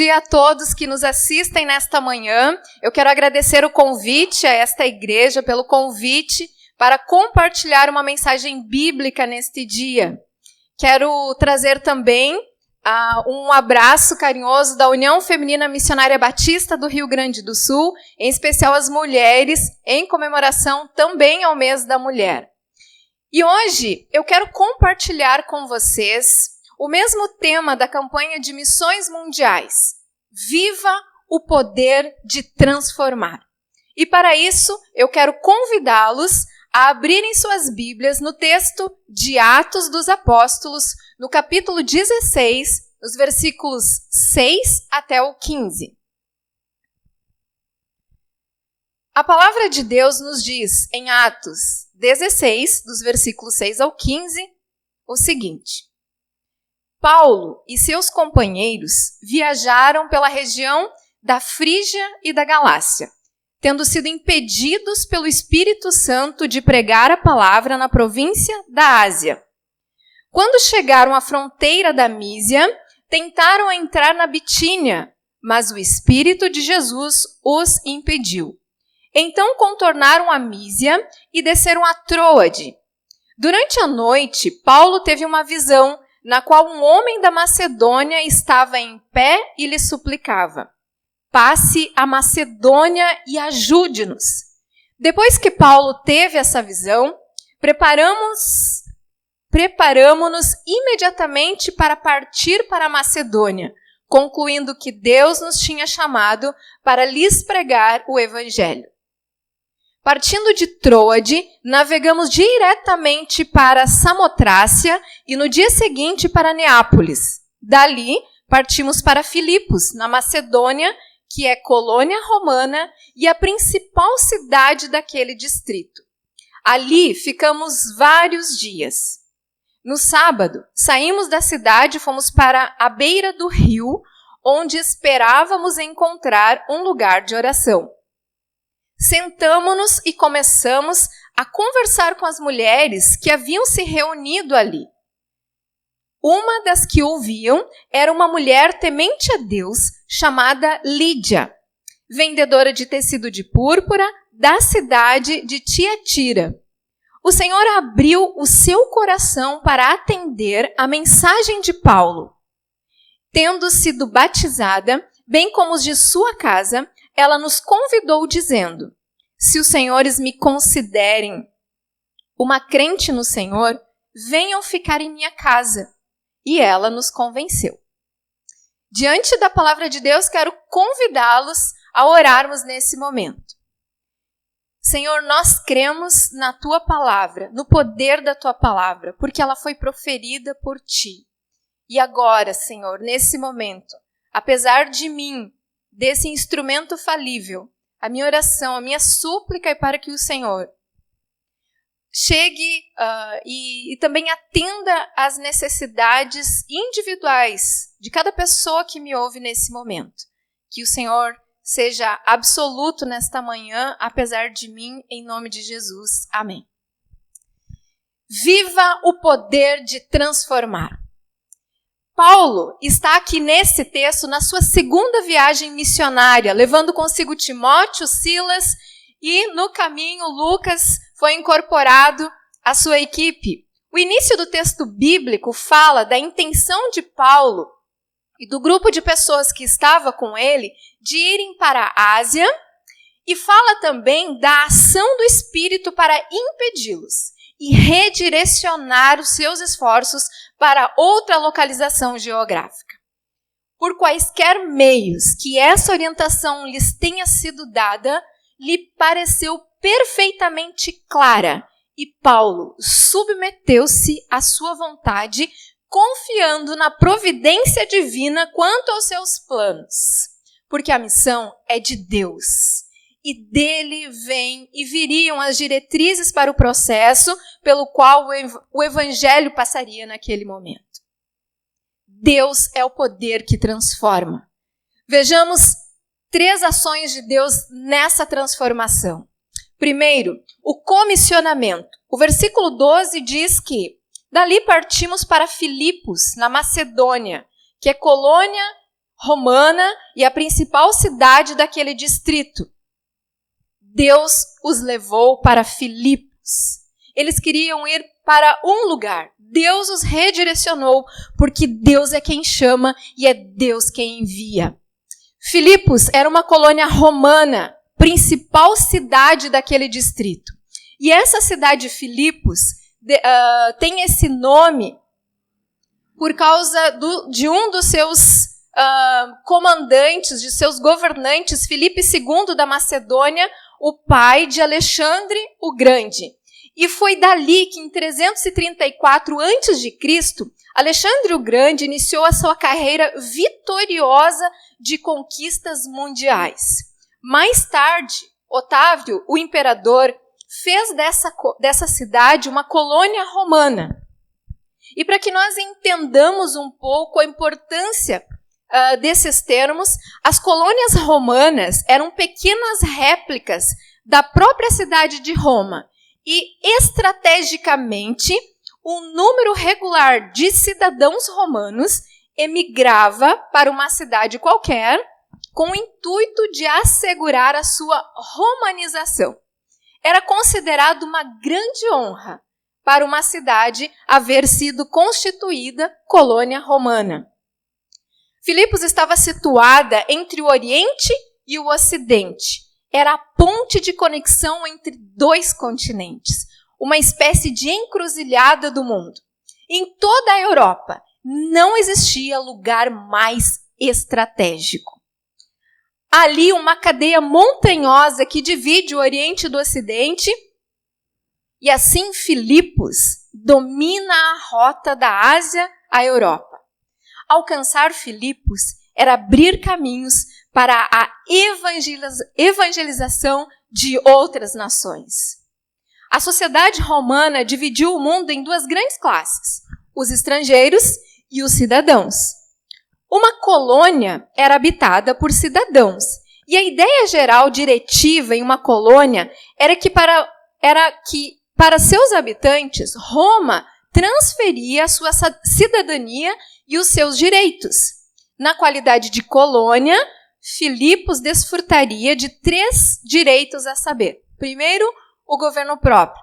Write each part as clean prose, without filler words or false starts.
Bom dia a todos que nos assistem nesta manhã. Eu quero agradecer o convite a esta igreja, pelo convite para compartilhar uma mensagem bíblica neste dia. Quero trazer também um abraço carinhoso da União Feminina Missionária Batista do Rio Grande do Sul, em especial as mulheres, em comemoração também ao mês da mulher. E hoje eu quero compartilhar com vocês o mesmo tema da campanha de missões mundiais. Viva o poder de transformar. E para isso, eu quero convidá-los a abrirem suas Bíblias no texto de Atos dos Apóstolos, no capítulo 16, os versículos 6 até o 15. A palavra de Deus nos diz, em Atos 16, dos versículos 6 ao 15, o seguinte: Paulo e seus companheiros viajaram pela região da Frígia e da Galácia, tendo sido impedidos pelo Espírito Santo de pregar a palavra na província da Ásia. Quando chegaram à fronteira da Mísia, tentaram entrar na Bitínia, mas o Espírito de Jesus os impediu. Então contornaram a Mísia e desceram a Troade. Durante a noite, Paulo teve uma visão na qual um homem da Macedônia estava em pé e lhe suplicava: passe a Macedônia e ajude-nos. Depois que Paulo teve essa visão, preparamo-nos imediatamente para partir para a Macedônia, concluindo que Deus nos tinha chamado para lhes pregar o Evangelho. Partindo de Troade, navegamos diretamente para Samotrácia e no dia seguinte para Neápolis. Dali, partimos para Filipos, na Macedônia, que é colônia romana e a principal cidade daquele distrito. Ali ficamos vários dias. No sábado, saímos da cidade e fomos para a beira do rio, onde esperávamos encontrar um lugar de oração. Sentamo-nos e começamos a conversar com as mulheres que haviam se reunido ali. Uma das que ouviam era uma mulher temente a Deus chamada Lídia, vendedora de tecido de púrpura da cidade de Tiatira. O Senhor abriu o seu coração para atender a mensagem de Paulo. Tendo sido batizada, bem como os de sua casa, ela nos convidou dizendo: se os senhores me considerem uma crente no Senhor, venham ficar em minha casa. E ela nos convenceu. Diante da palavra de Deus, quero convidá-los a orarmos nesse momento. Senhor, nós cremos na tua palavra, no poder da tua palavra, porque ela foi proferida por ti. E agora, Senhor, nesse momento, apesar de mim, desse instrumento falível, a minha oração, a minha súplica é para que o Senhor chegue e também atenda às necessidades individuais de cada pessoa que me ouve nesse momento. Que o Senhor seja absoluto nesta manhã, apesar de mim, em nome de Jesus. Amém. Viva o poder de transformar. Paulo está aqui nesse texto na sua segunda viagem missionária, levando consigo Timóteo, Silas e no caminho Lucas foi incorporado à sua equipe. O início do texto bíblico fala da intenção de Paulo e do grupo de pessoas que estava com ele de irem para a Ásia e fala também da ação do Espírito para impedi-los e redirecionar os seus esforços para outra localização geográfica. Por quaisquer meios que essa orientação lhes tenha sido dada, lhe pareceu perfeitamente clara, e Paulo submeteu-se à sua vontade, confiando na providência divina quanto aos seus planos, porque a missão é de Deus. E dele vêm e viriam as diretrizes para o processo pelo qual o evangelho passaria naquele momento. Deus é o poder que transforma. Vejamos 3 ações de Deus nessa transformação. Primeiro, o comissionamento. O versículo 12 diz que dali partimos para Filipos, na Macedônia, que é colônia romana e a principal cidade daquele distrito. Deus os levou para Filipos. Eles queriam ir para um lugar. Deus os redirecionou, porque Deus é quem chama e é Deus quem envia. Filipos era uma colônia romana, principal cidade daquele distrito. E essa cidade de Filipos tem esse nome por causa de um dos seus comandantes, de seus governantes, Filipe II da Macedônia, o pai de Alexandre o Grande. E foi dali que, em 334 a.C., Alexandre o Grande iniciou a sua carreira vitoriosa de conquistas mundiais. Mais tarde, Otávio, o imperador, fez dessa cidade uma colônia romana. E para que nós entendamos um pouco a importância desses termos, as colônias romanas eram pequenas réplicas da própria cidade de Roma. E, estrategicamente, um número regular de cidadãos romanos emigrava para uma cidade qualquer com o intuito de assegurar a sua romanização. Era considerado uma grande honra para uma cidade haver sido constituída colônia romana. Filipos estava situada entre o Oriente e o Ocidente. Era a ponte de conexão entre dois continentes, uma espécie de encruzilhada do mundo. Em toda a Europa, não existia lugar mais estratégico. Ali, uma cadeia montanhosa que divide o Oriente do Ocidente, e assim Filipos domina a rota da Ásia à Europa. Alcançar Filipos era abrir caminhos para a evangelização de outras nações. A sociedade romana dividiu o mundo em duas grandes classes, os estrangeiros e os cidadãos. Uma colônia era habitada por cidadãos, e a ideia geral diretiva em uma colônia era que para seus habitantes, Roma transferia a sua cidadania e os seus direitos. Na qualidade de colônia, Filipos desfrutaria de 3 direitos a saber. Primeiro, o governo próprio,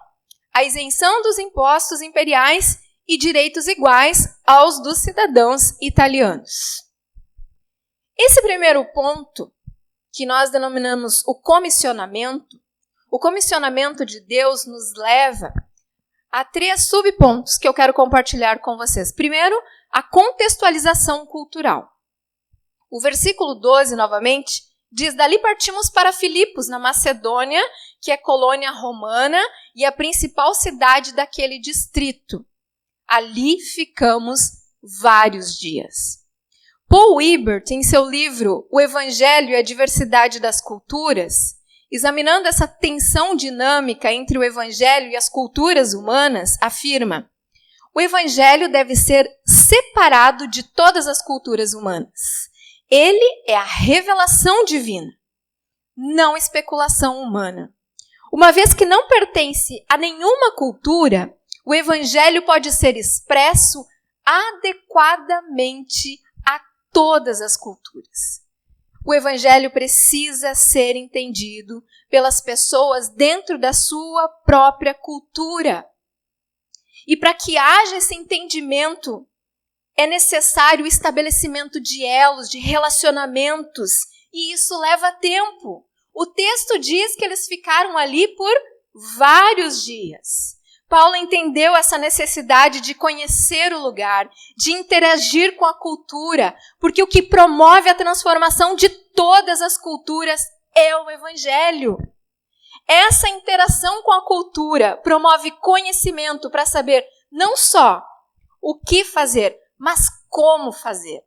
a isenção dos impostos imperiais e direitos iguais aos dos cidadãos italianos. Esse primeiro ponto, que nós denominamos o comissionamento de Deus nos leva a 3 subpontos que eu quero compartilhar com vocês. Primeiro, a contextualização cultural. O versículo 12, novamente, diz: dali partimos para Filipos, na Macedônia, que é colônia romana e a principal cidade daquele distrito. Ali ficamos vários dias. Paul Ebert, em seu livro O Evangelho e a Diversidade das Culturas, examinando essa tensão dinâmica entre o Evangelho e as culturas humanas, afirma: o Evangelho deve ser separado de todas as culturas humanas. Ele é a revelação divina, não especulação humana. Uma vez que não pertence a nenhuma cultura, o Evangelho pode ser expresso adequadamente a todas as culturas. O Evangelho precisa ser entendido pelas pessoas dentro da sua própria cultura. E para que haja esse entendimento, é necessário o estabelecimento de elos, de relacionamentos, e isso leva tempo. O texto diz que eles ficaram ali por vários dias. Paulo entendeu essa necessidade de conhecer o lugar, de interagir com a cultura, porque o que promove a transformação de todas as culturas é o Evangelho. Essa interação com a cultura promove conhecimento para saber não só o que fazer, mas como fazer.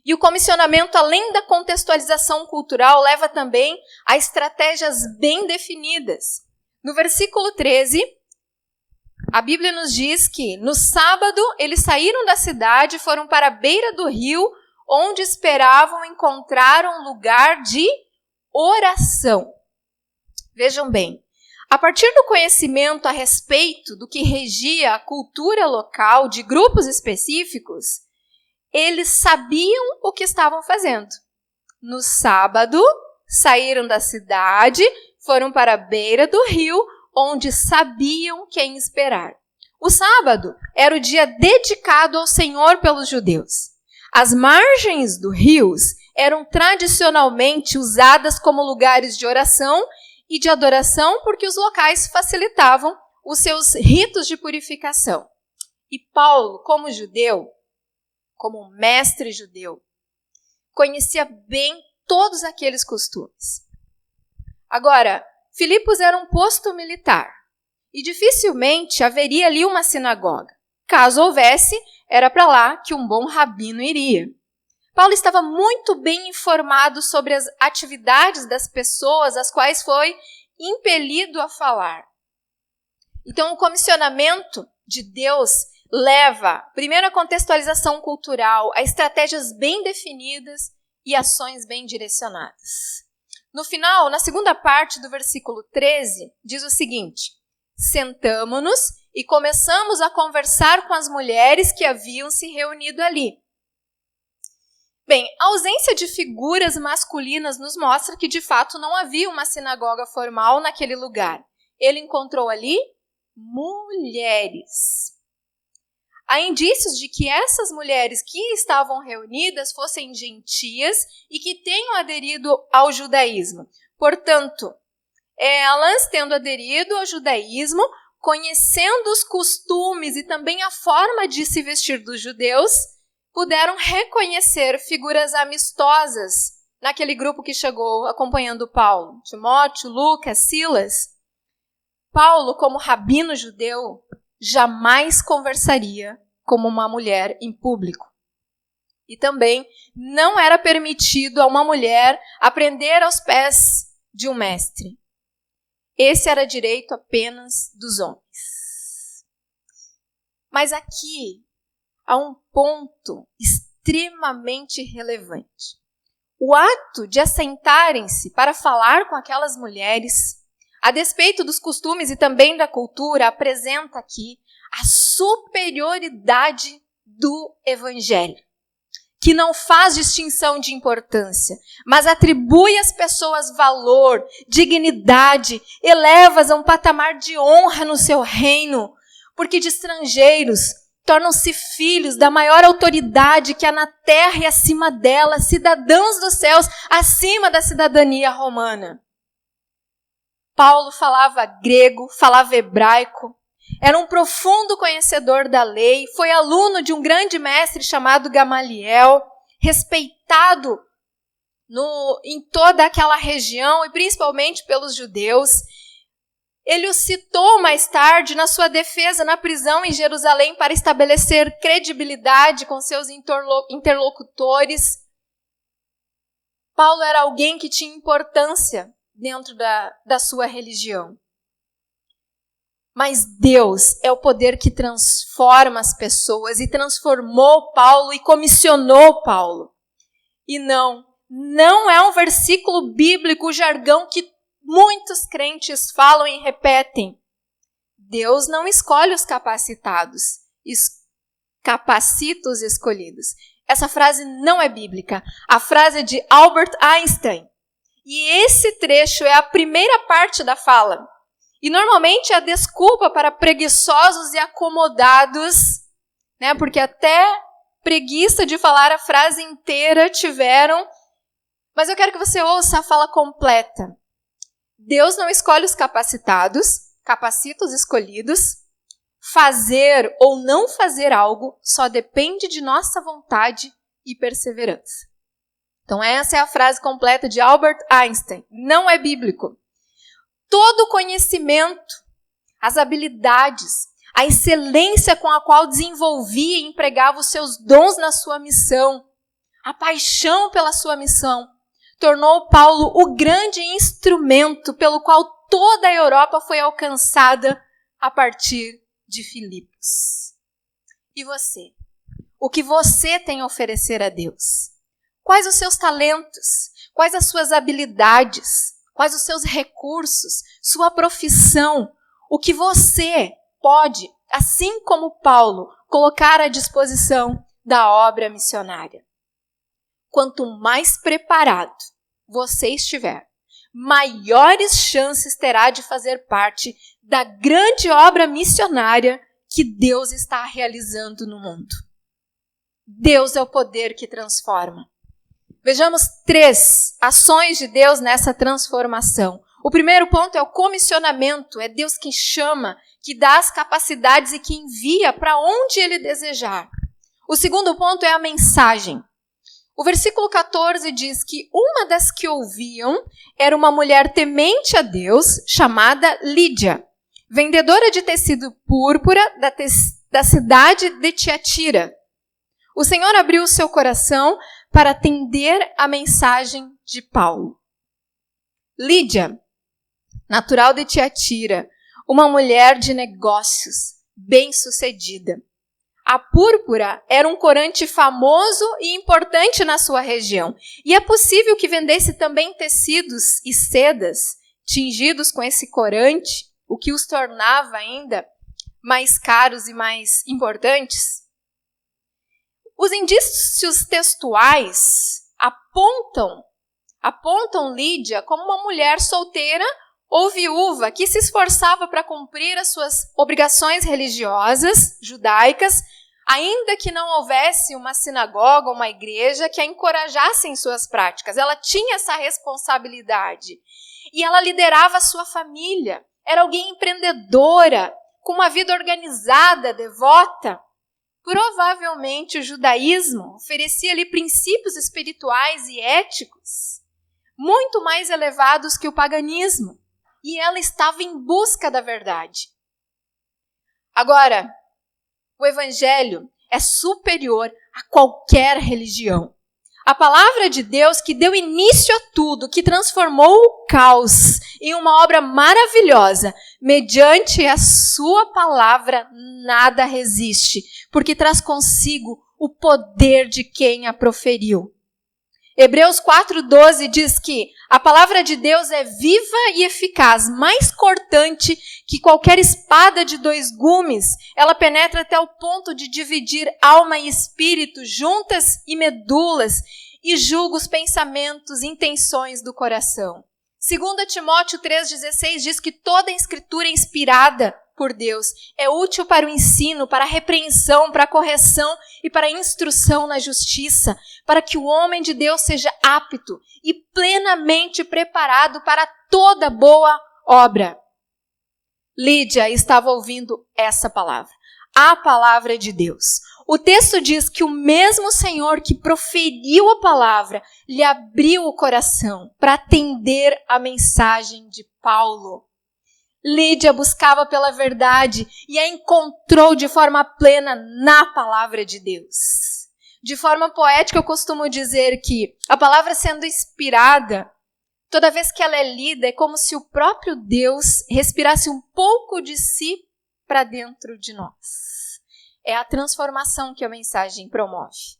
E o comissionamento, além da contextualização cultural, leva também a estratégias bem definidas. No versículo 13, a Bíblia nos diz que no sábado eles saíram da cidade e foram para a beira do rio, onde esperavam encontrar um lugar de oração. Vejam bem, a partir do conhecimento a respeito do que regia a cultura local de grupos específicos, eles sabiam o que estavam fazendo. No sábado, saíram da cidade, foram para a beira do rio, onde sabiam quem esperar. O sábado era o dia dedicado ao Senhor pelos judeus. As margens dos rios eram tradicionalmente usadas como lugares de oração e de adoração, porque os locais facilitavam os seus ritos de purificação. E Paulo, como judeu, como mestre judeu, conhecia bem todos aqueles costumes. Agora, Filipos era um posto militar e dificilmente haveria ali uma sinagoga. Caso houvesse, era para lá que um bom rabino iria. Paulo estava muito bem informado sobre as atividades das pessoas às quais foi impelido a falar. Então, o comissionamento de Deus leva, primeiro, a contextualização cultural, a estratégias bem definidas e ações bem direcionadas. No final, na segunda parte do versículo 13, diz o seguinte: sentamo-nos e começamos a conversar com as mulheres que haviam se reunido ali. Bem, a ausência de figuras masculinas nos mostra que, de fato, não havia uma sinagoga formal naquele lugar. Ele encontrou ali mulheres. Há indícios de que essas mulheres que estavam reunidas fossem gentias e que tenham aderido ao judaísmo. Portanto, elas, tendo aderido ao judaísmo, conhecendo os costumes e também a forma de se vestir dos judeus, puderam reconhecer figuras amistosas naquele grupo que chegou acompanhando Paulo. Timóteo, Lucas, Silas. Paulo, como rabino judeu, jamais conversaria como uma mulher em público. E também não era permitido a uma mulher aprender aos pés de um mestre. Esse era direito apenas dos homens. Mas aqui há um ponto extremamente relevante. O ato de assentarem-se para falar com aquelas mulheres, a despeito dos costumes e também da cultura, apresenta aqui a superioridade do Evangelho, que não faz distinção de importância, mas atribui às pessoas valor, dignidade, eleva-as a um patamar de honra no seu reino, porque de estrangeiros tornam-se filhos da maior autoridade que há na terra e acima dela, cidadãos dos céus, acima da cidadania romana. Paulo falava grego, falava hebraico, era um profundo conhecedor da lei, foi aluno de um grande mestre chamado Gamaliel, respeitado em toda aquela região e principalmente pelos judeus. Ele o citou mais tarde na sua defesa na prisão em Jerusalém para estabelecer credibilidade com seus interlocutores. Paulo era alguém que tinha importância dentro da sua religião. Mas Deus é o poder que transforma as pessoas e transformou Paulo e comissionou Paulo. E não é um versículo bíblico, o jargão que muitos crentes falam e repetem. Deus não escolhe os capacitados, capacita os escolhidos. Essa frase não é bíblica. A frase é de Albert Einstein. E esse trecho é a primeira parte da fala. E normalmente é a desculpa para preguiçosos e acomodados, né? Porque até preguiça de falar a frase inteira tiveram. Mas eu quero que você ouça a fala completa. Deus não escolhe os capacitados, capacita os escolhidos. Fazer ou não fazer algo só depende de nossa vontade e perseverança. Então essa é a frase completa de Albert Einstein. Não é bíblico. Todo o conhecimento, as habilidades, a excelência com a qual desenvolvia e empregava os seus dons na sua missão, a paixão pela sua missão, tornou Paulo o grande instrumento pelo qual toda a Europa foi alcançada a partir de Filipos. E você? O que você tem a oferecer a Deus? Quais os seus talentos? Quais as suas habilidades? Quais os seus recursos? Sua profissão? O que você pode, assim como Paulo, colocar à disposição da obra missionária. Quanto mais preparado você estiver, maiores chances terá de fazer parte da grande obra missionária que Deus está realizando no mundo. Deus é o poder que transforma. Vejamos 3 ações de Deus nessa transformação. O primeiro ponto é o comissionamento. É Deus que chama, que dá as capacidades e que envia para onde Ele desejar. O segundo ponto é a mensagem. O versículo 14 diz que uma das que ouviam era uma mulher temente a Deus, chamada Lídia, vendedora de tecido púrpura da cidade de Tiatira. O Senhor abriu o seu coração para atender a mensagem de Paulo. Lídia, natural de Tiatira, uma mulher de negócios, bem-sucedida. A púrpura era um corante famoso e importante na sua região, e é possível que vendesse também tecidos e sedas tingidos com esse corante, o que os tornava ainda mais caros e mais importantes. Os indícios textuais apontam Lídia como uma mulher solteira ou viúva que se esforçava para cumprir as suas obrigações religiosas, judaicas, ainda que não houvesse uma sinagoga ou uma igreja que a encorajasse em suas práticas. Ela tinha essa responsabilidade e ela liderava a sua família. Era alguém empreendedora, com uma vida organizada, devota. Provavelmente o judaísmo oferecia-lhe princípios espirituais e éticos muito mais elevados que o paganismo. E ela estava em busca da verdade. Agora, o evangelho é superior a qualquer religião. A palavra de Deus que deu início a tudo, que transformou o caos em uma obra maravilhosa, mediante a sua palavra nada resiste, porque traz consigo o poder de quem a proferiu. Hebreus 4:12 diz que a palavra de Deus é viva e eficaz, mais cortante que qualquer espada de 2 gumes. Ela penetra até o ponto de dividir alma e espírito, juntas e medulas, e julga os pensamentos e intenções do coração. 2 Timóteo 3,16 diz que toda a escritura é inspirada por Deus, é útil para o ensino, para a repreensão, para a correção e para a instrução na justiça, para que o homem de Deus seja apto e plenamente preparado para toda boa obra. Lídia estava ouvindo essa palavra, a palavra de Deus. O texto diz que o mesmo Senhor que proferiu a palavra lhe abriu o coração para atender a mensagem de Paulo. Lídia buscava pela verdade e a encontrou de forma plena na palavra de Deus. De forma poética, eu costumo dizer que a palavra sendo inspirada, toda vez que ela é lida, é como se o próprio Deus respirasse um pouco de si para dentro de nós. É a transformação que a mensagem promove.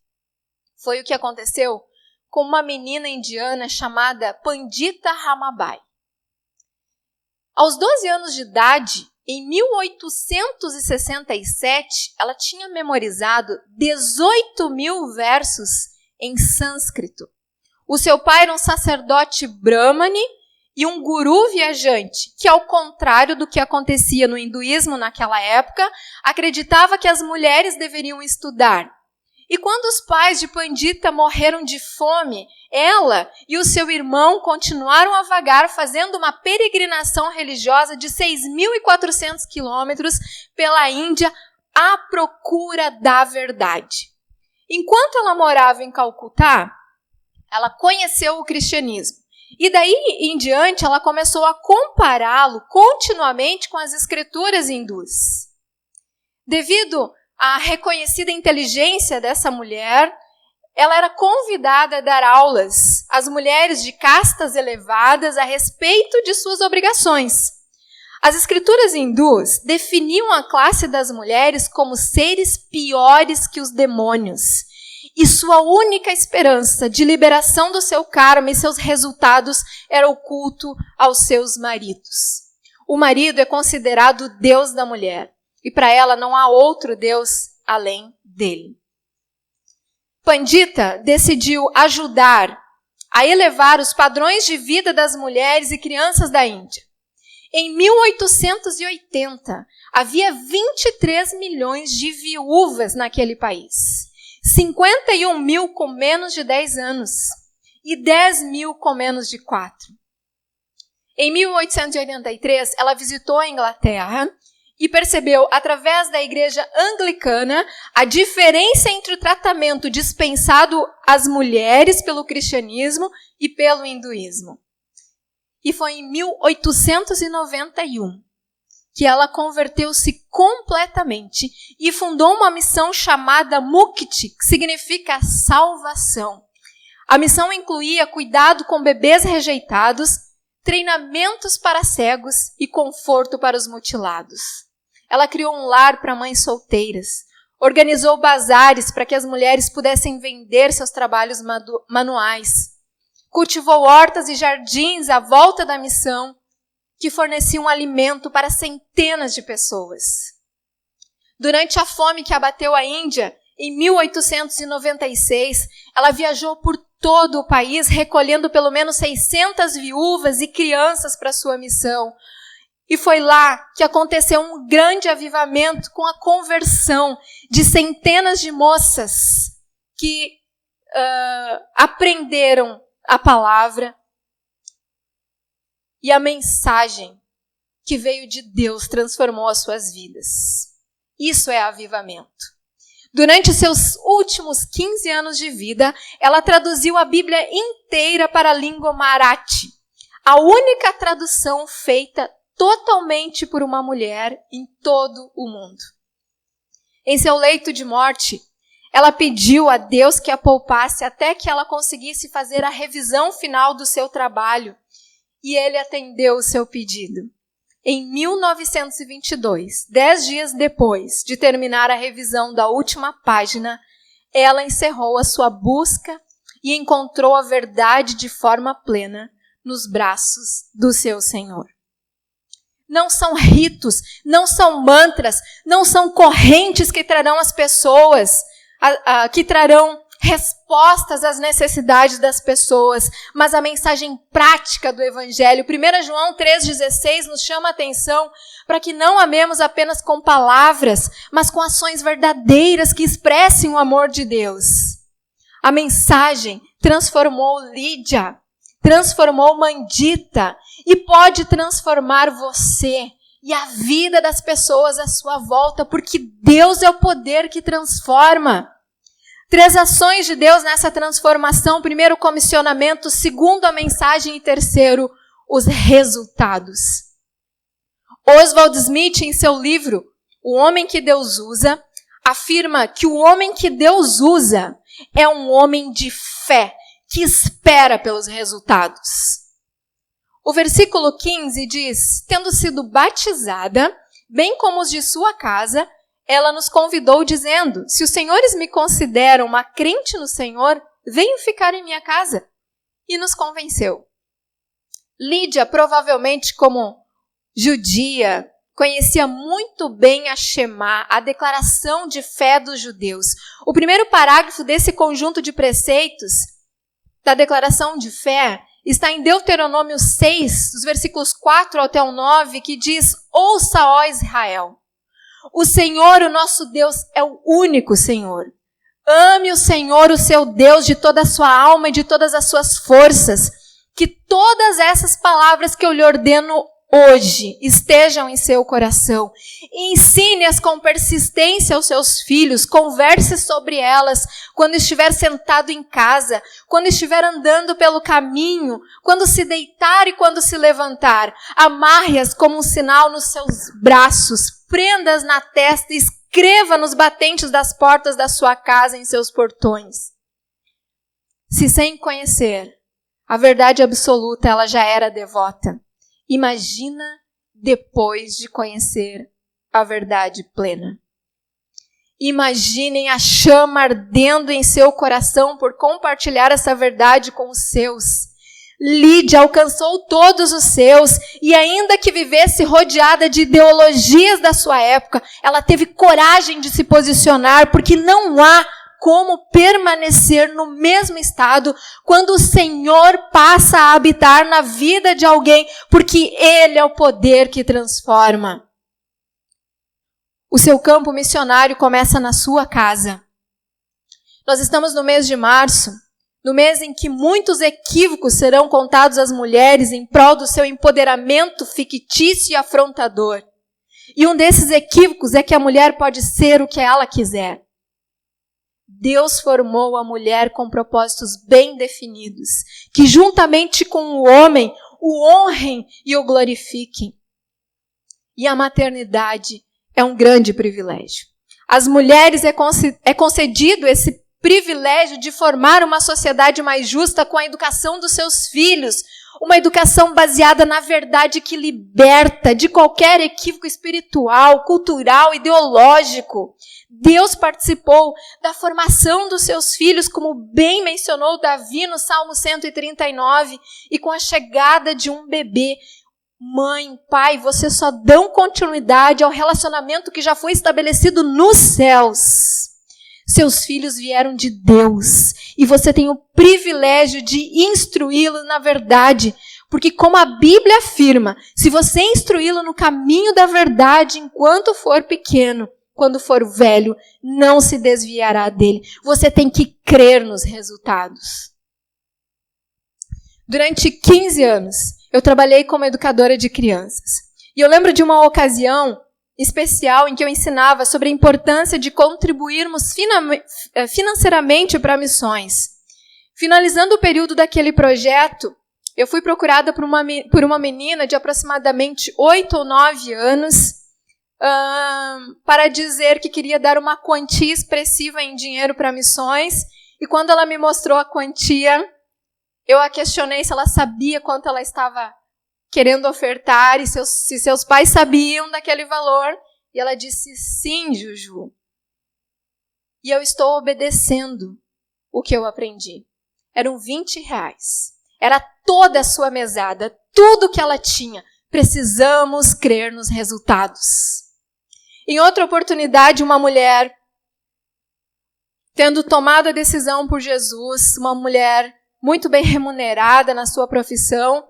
Foi o que aconteceu com uma menina indiana chamada Pandita Ramabai. Aos 12 anos de idade, em 1867, ela tinha memorizado 18.000 versos em sânscrito. O seu pai era um sacerdote brahmane e um guru viajante, que, ao contrário do que acontecia no hinduísmo naquela época, acreditava que as mulheres deveriam estudar. E quando os pais de Pandita morreram de fome, ela e o seu irmão continuaram a vagar, fazendo uma peregrinação religiosa de 6.400 quilômetros pela Índia à procura da verdade. Enquanto ela morava em Calcutá, ela conheceu o cristianismo. E daí em diante, ela começou a compará-lo continuamente com as escrituras hindus. Devido à reconhecida inteligência dessa mulher, ela era convidada a dar aulas às mulheres de castas elevadas a respeito de suas obrigações. As escrituras hindus definiam a classe das mulheres como seres piores que os demônios. E sua única esperança de liberação do seu karma e seus resultados era o culto aos seus maridos. O marido é considerado o Deus da mulher, e para ela não há outro Deus além dele. Pandita decidiu ajudar a elevar os padrões de vida das mulheres e crianças da Índia. Em 1880, havia 23 milhões de viúvas naquele país. 51 mil com menos de 10 anos e 10 mil com menos de 4. Em 1883, ela visitou a Inglaterra e percebeu, através da igreja anglicana, a diferença entre o tratamento dispensado às mulheres pelo cristianismo e pelo hinduísmo. E foi em 1891 que ela converteu-se completamente e fundou uma missão chamada Mukti, que significa salvação. A missão incluía cuidado com bebês rejeitados, treinamentos para cegos e conforto para os mutilados. Ela criou um lar para mães solteiras, organizou bazares para que as mulheres pudessem vender seus trabalhos manuais, cultivou hortas e jardins à volta da missão, que forneciam alimento para centenas de pessoas. Durante a fome que abateu a Índia, em 1896, ela viajou por todo o país, recolhendo pelo menos 600 viúvas e crianças para sua missão. E foi lá que aconteceu um grande avivamento com a conversão de centenas de moças que aprenderam a palavra e a mensagem que veio de Deus transformou as suas vidas. Isso é avivamento. Durante seus últimos 15 anos de vida, ela traduziu a Bíblia inteira para a língua Marathi, a única tradução feita totalmente por uma mulher em todo o mundo. Em seu leito de morte, ela pediu a Deus que a poupasse até que ela conseguisse fazer a revisão final do seu trabalho, e ele atendeu o seu pedido. Em 1922, 10 dias depois de terminar a revisão da última página, ela encerrou a sua busca e encontrou a verdade de forma plena nos braços do seu Senhor. Não são ritos, não são mantras, não são correntes que trarão as pessoas, que trarão respostas às necessidades das pessoas, mas a mensagem prática do Evangelho. 1 João 3,16 nos chama a atenção para que não amemos apenas com palavras, mas com ações verdadeiras que expressem o amor de Deus. A mensagem transformou Lídia, transformou Mandita e pode transformar você e a vida das pessoas à sua volta, porque Deus é o poder que transforma. 3 ações de Deus nessa transformação. 1, o comissionamento. 2, a mensagem. E 3, os resultados. Oswald Smith, em seu livro O Homem que Deus Usa, afirma que o homem que Deus usa é um homem de fé, que espera pelos resultados. O versículo 15 diz: tendo sido batizada, bem como os de sua casa, ela nos convidou dizendo: se os senhores me consideram uma crente no Senhor, venham ficar em minha casa. E nos convenceu. Lídia, provavelmente como judia, conhecia muito bem a Shema, a declaração de fé dos judeus. O primeiro parágrafo desse conjunto de preceitos da declaração de fé está em Deuteronômio 6, dos versículos 4 até o 9, que diz: ouça, ó Israel, o Senhor, o nosso Deus, é o único Senhor. Ame o Senhor, o seu Deus, de toda a sua alma e de todas as suas forças. Que todas essas palavras que eu lhe ordeno hoje estejam em seu coração. Ensine-as com persistência aos seus filhos. Converse sobre elas quando estiver sentado em casa, quando estiver andando pelo caminho, quando se deitar e quando se levantar. Amarre-as como um sinal nos seus braços. Prenda-as na testa e escreva nos batentes das portas da sua casa, em seus portões. Se sem conhecer a verdade absoluta ela já era devota, imagina depois de conhecer a verdade plena. Imaginem a chama ardendo em seu coração por compartilhar essa verdade com os seus. Lídia alcançou todos os seus e ainda que vivesse rodeada de ideologias da sua época, ela teve coragem de se posicionar, porque não há como permanecer no mesmo estado quando o Senhor passa a habitar na vida de alguém, porque Ele é o poder que transforma. O seu campo missionário começa na sua casa. Nós estamos no mês de março, no mês em que muitos equívocos serão contados às mulheres em prol do seu empoderamento fictício e afrontador. E um desses equívocos é que a mulher pode ser o que ela quiser. Deus formou a mulher com propósitos bem definidos, que juntamente com o homem o honrem e o glorifiquem. E a maternidade é um grande privilégio. Às mulheres é concedido esse privilégio de formar uma sociedade mais justa com a educação dos seus filhos, uma educação baseada na verdade que liberta de qualquer equívoco espiritual, cultural, ideológico. Deus participou da formação dos seus filhos, como bem mencionou Davi no Salmo 139, e com a chegada de um bebê, mãe, pai, vocês só dão continuidade ao relacionamento que já foi estabelecido nos céus. Seus filhos vieram de Deus e você tem o privilégio de instruí-lo na verdade, porque como a Bíblia afirma, se você instruí-lo no caminho da verdade enquanto for pequeno, quando for velho, não se desviará dele. Você tem que crer nos resultados. Durante 15 anos, eu trabalhei como educadora de crianças. E eu lembro de uma ocasião especial em que eu ensinava sobre a importância de contribuirmos financeiramente para missões. Finalizando o período daquele projeto, eu fui procurada por uma menina de aproximadamente 8 ou 9 anos para dizer que queria dar uma quantia expressiva em dinheiro para missões. E quando ela me mostrou a quantia, eu a questionei se ela sabia quanto ela estava querendo ofertar e se seus pais sabiam daquele valor. E ela disse, sim, Juju. E eu estou obedecendo o que eu aprendi. Eram 20 reais. Era toda a sua mesada, tudo que ela tinha. Precisamos crer nos resultados. Em outra oportunidade, uma mulher, tendo tomado a decisão por Jesus, uma mulher muito bem remunerada na sua profissão,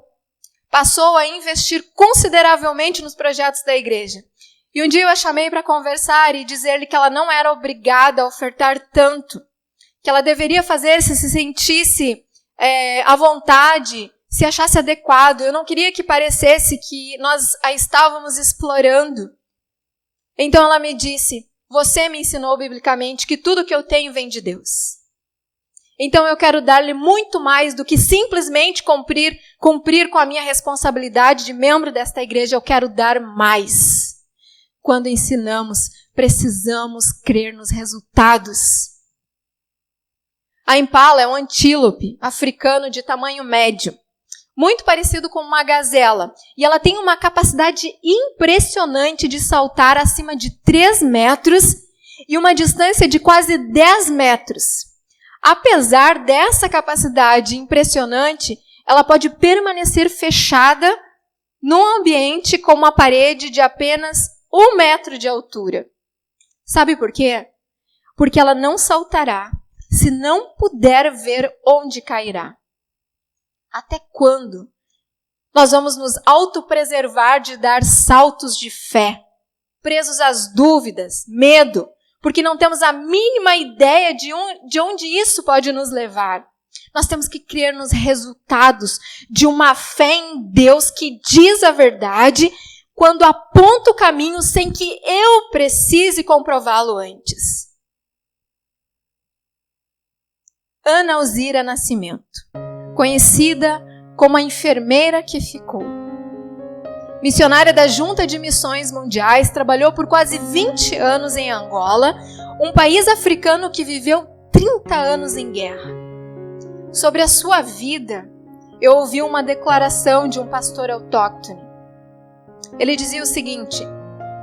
passou a investir consideravelmente nos projetos da igreja. E um dia eu a chamei para conversar e dizer-lhe que ela não era obrigada a ofertar tanto, que ela deveria fazer se sentisse à vontade, se achasse adequado. Eu não queria que parecesse que nós a estávamos explorando. Então ela me disse, você me ensinou biblicamente que tudo que eu tenho vem de Deus. Então eu quero dar-lhe muito mais do que simplesmente cumprir com a minha responsabilidade de membro desta igreja. Eu quero dar mais. Quando ensinamos, precisamos crer nos resultados. A impala é um antílope africano de tamanho médio, muito parecido com uma gazela. E ela tem uma capacidade impressionante de saltar acima de 3 metros e uma distância de quase 10 metros. Apesar dessa capacidade impressionante, ela pode permanecer fechada num ambiente com uma parede de apenas 1 metro de altura. Sabe por quê? Porque ela não saltará se não puder ver onde cairá. Até quando nós vamos nos autopreservar de dar saltos de fé, presos às dúvidas, medo, porque não temos a mínima ideia de onde isso pode nos levar? Nós temos que crer nos resultados de uma fé em Deus que diz a verdade quando aponta o caminho sem que eu precise comprová-lo antes. Ana Alzira Nascimento, conhecida como a enfermeira que ficou. Missionária da Junta de Missões Mundiais, trabalhou por quase 20 anos em Angola, um país africano que viveu 30 anos em guerra. Sobre a sua vida, eu ouvi uma declaração de um pastor autóctone. Ele dizia o seguinte: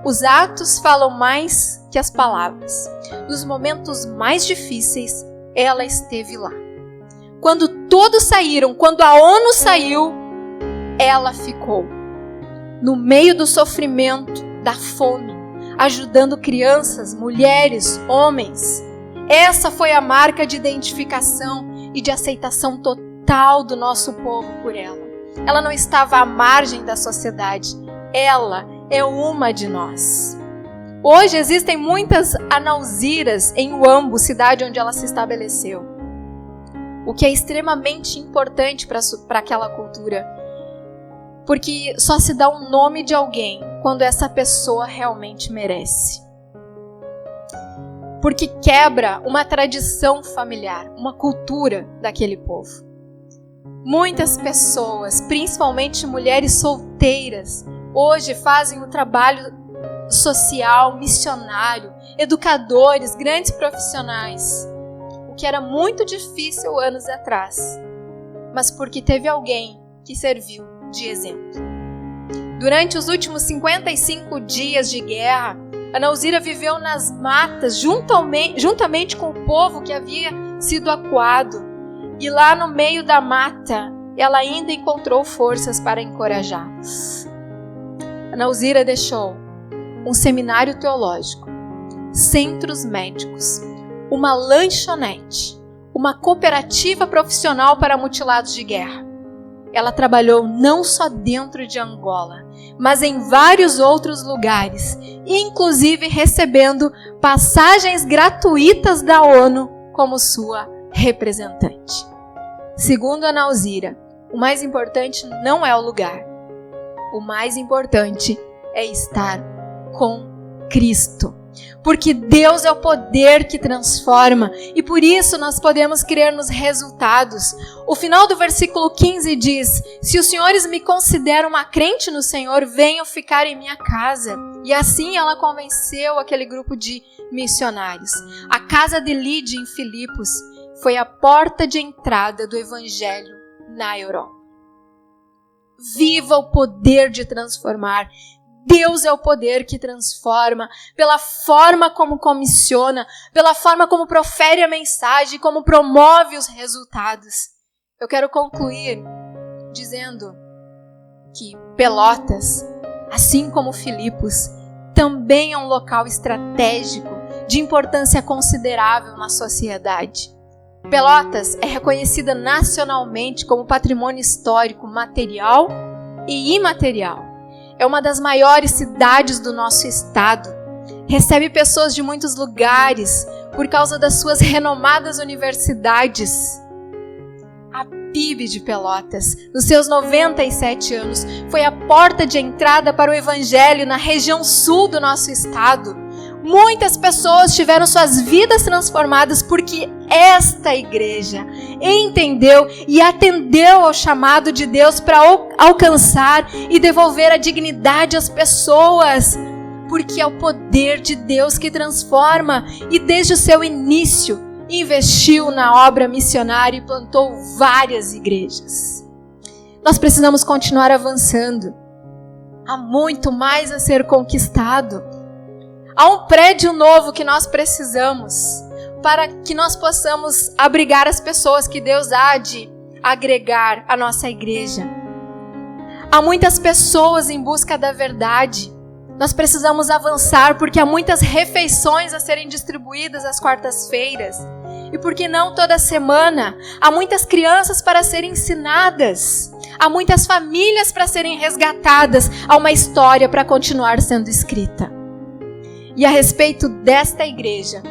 os atos falam mais que as palavras. Nos momentos mais difíceis, ela esteve lá. Quando todos saíram, quando a ONU saiu, ela ficou. No meio do sofrimento, da fome, ajudando crianças, mulheres, homens. Essa foi a marca de identificação e de aceitação total do nosso povo por ela. Ela não estava à margem da sociedade. Ela é uma de nós. Hoje existem muitas anauziras em Uambo, cidade onde ela se estabeleceu. O que é extremamente importante para aquela cultura. Porque só se dá o nome de alguém quando essa pessoa realmente merece. Porque quebra uma tradição familiar, uma cultura daquele povo. Muitas pessoas, principalmente mulheres solteiras, hoje fazem o trabalho social, missionário, educadores, grandes profissionais, o que era muito difícil anos atrás, mas porque teve alguém que serviu de exemplo. Durante os últimos 55 dias de guerra, Ana Alzira viveu nas matas juntamente com o povo que havia sido acuado, e lá no meio da mata ela ainda encontrou forças para encorajá-los. Ana Alzira deixou um seminário teológico, centros médicos, uma lanchonete, uma cooperativa profissional para mutilados de guerra. Ela trabalhou não só dentro de Angola, mas em vários outros lugares, inclusive recebendo passagens gratuitas da ONU como sua representante. Segundo Ana Alzira, o mais importante não é o lugar. O mais importante é estar com Cristo. Porque Deus é o poder que transforma e por isso nós podemos crer nos resultados. O final do versículo 15 diz: se os senhores me consideram uma crente no Senhor, venham ficar em minha casa. E assim ela convenceu aquele grupo de missionários. A casa de Lídia em Filipos foi a porta de entrada do evangelho na Europa. Viva o poder de transformar. Deus é o poder que transforma, pela forma como comissiona, pela forma como profere a mensagem, como promove os resultados. Eu quero concluir dizendo que Pelotas, assim como Filipos, também é um local estratégico de importância considerável na sociedade. Pelotas é reconhecida nacionalmente como patrimônio histórico material e imaterial. É uma das maiores cidades do nosso estado. Recebe pessoas de muitos lugares por causa das suas renomadas universidades. A PIB de Pelotas, nos seus 97 anos, foi a porta de entrada para o evangelho na região sul do nosso estado. Muitas pessoas tiveram suas vidas transformadas porque esta igreja entendeu e atendeu ao chamado de Deus para alcançar e devolver a dignidade às pessoas. Porque é o poder de Deus que transforma e desde o seu início investiu na obra missionária e plantou várias igrejas. Nós precisamos continuar avançando. Há muito mais a ser conquistado. Há um prédio novo que nós precisamos para que nós possamos abrigar as pessoas que Deus há de agregar à nossa igreja. Há muitas pessoas em busca da verdade. Nós precisamos avançar porque há muitas refeições a serem distribuídas às quartas-feiras. E porque não toda semana, há muitas crianças para serem ensinadas. Há muitas famílias para serem resgatadas. Há uma história para continuar sendo escrita. E a respeito desta igreja,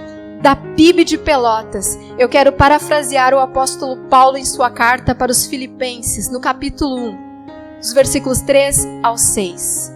da PIB de Pelotas, eu quero parafrasear o apóstolo Paulo em sua carta para os Filipenses, no capítulo 1, dos versículos 3 ao 6.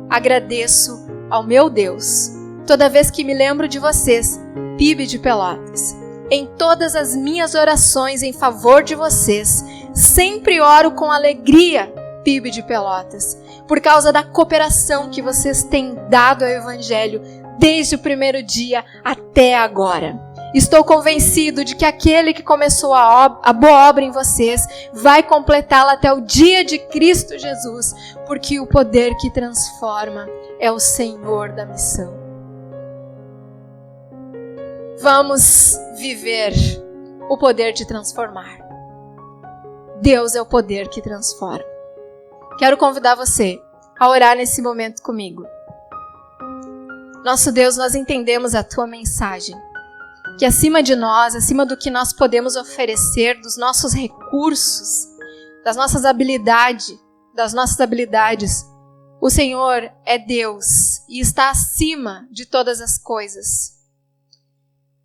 Agradeço ao meu Deus, toda vez que me lembro de vocês, PIB de Pelotas. Em todas as minhas orações em favor de vocês, sempre oro com alegria, PIB de Pelotas, por causa da cooperação que vocês têm dado ao Evangelho desde o primeiro dia até agora. Estou convencido de que aquele que começou a boa obra em vocês vai completá-la até o dia de Cristo Jesus, porque o poder que transforma é o Senhor da missão. Vamos viver o poder de transformar. Deus é o poder que transforma. Quero convidar você a orar nesse momento comigo. Nosso Deus, nós entendemos a Tua mensagem. que acima de nós, acima do que nós podemos oferecer, dos nossos recursos, das nossas habilidades, o Senhor é Deus e está acima de todas as coisas.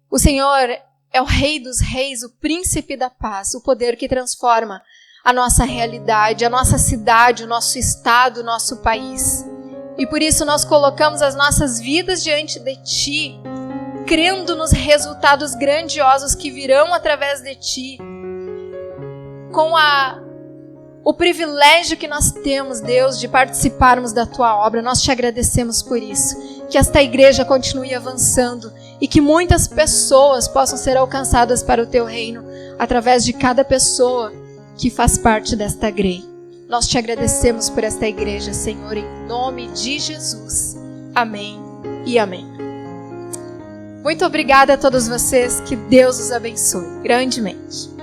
O Senhor é o Rei dos Reis, o Príncipe da Paz, o poder que transforma a nossa realidade, a nossa cidade, o nosso estado, o nosso país. E por isso nós colocamos as nossas vidas diante de Ti, crendo nos resultados grandiosos que virão através de Ti, com o privilégio que nós temos, Deus, de participarmos da Tua obra. Nós Te agradecemos por isso. Que esta igreja continue avançando e que muitas pessoas possam ser alcançadas para o Teu reino através de cada pessoa que faz parte desta grei. Nós Te agradecemos por esta igreja, Senhor, em nome de Jesus. Amém e amém. Muito obrigada a todos vocês, que Deus os abençoe grandemente.